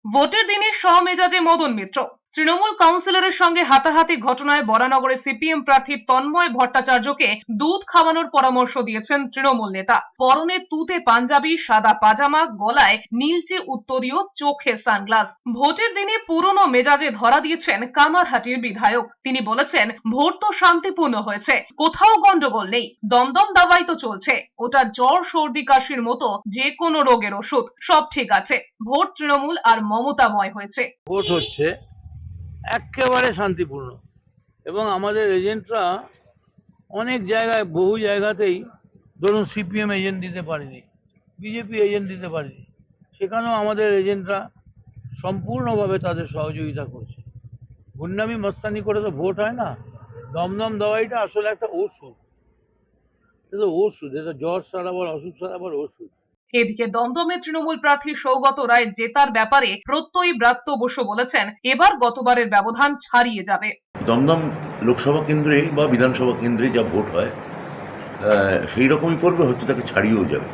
ভোটের দিনে সহমেজাজে মদন মিত্র। তৃণমূল কাউন্সিলরের সঙ্গে হাতাহাতি ঘটনায় বরানগরে সিপিএম প্রার্থী তন্ময় ভট্টাচার্যকে দুধ খাওয়ানোর পরামর্শ দিয়েছেন তৃণমূল নেতা। পরনে তুতে পাঞ্জাবি, সাদা পাজামা, গলায় নীলচে উত্তরীয়, চোখে সানগ্লাস। ভোটের দিনে পুরনো মেজাজে ধরা দিয়েছেন কামারহাটির বিধায়ক। তিনি বলেছেন, ভোট তো শান্তিপূর্ণ হয়েছে, কোথাও গন্ডগোল নেই, দমদম দাওয়াই তো চলছে, ওটা জ্বর সর্দি কাশির মতো যে কোনো রোগের ওষুধ, সব ঠিক আছে। ভোট তৃণমূল আর মমতাময় হয়েছে। ভোট হচ্ছে একেবারে শান্তিপূর্ণ এবং আমাদের এজেন্টরা অনেক জায়গায়, বহু জায়গাতেই ধরুন সিপিএম এজেন্ট দিতে পারেনি, বিজেপি এজেন্ট দিতে পারেনি, সেখানেও আমাদের এজেন্টরা সম্পূর্ণভাবে তাদের সহযোগিতা করছে। গুন্ডামি মস্তানি করে তো ভোট হয় না। দমদম দাওয়াইটা আসলে একটা ওষুধ, এটা ওষুধ, এটা জ্বর সারাবার, অসুখ সারাবার ওষুধ। এদিকে দমদমে তৃণমূল প্রার্থী সৌগত রায় জেতার ব্যাপারে প্রত্যয়ী ব্রাত্য বসু বলেছেন, এবার গতবারের ব্যবধান ছাড়িয়ে যাবে। দমদম লোকসভা কেন্দ্রে বা বিধানসভা কেন্দ্রে যা ভোট হয় সেই রকমই করবে, হয়তো তাকে ছাড়িয়েও যাবে।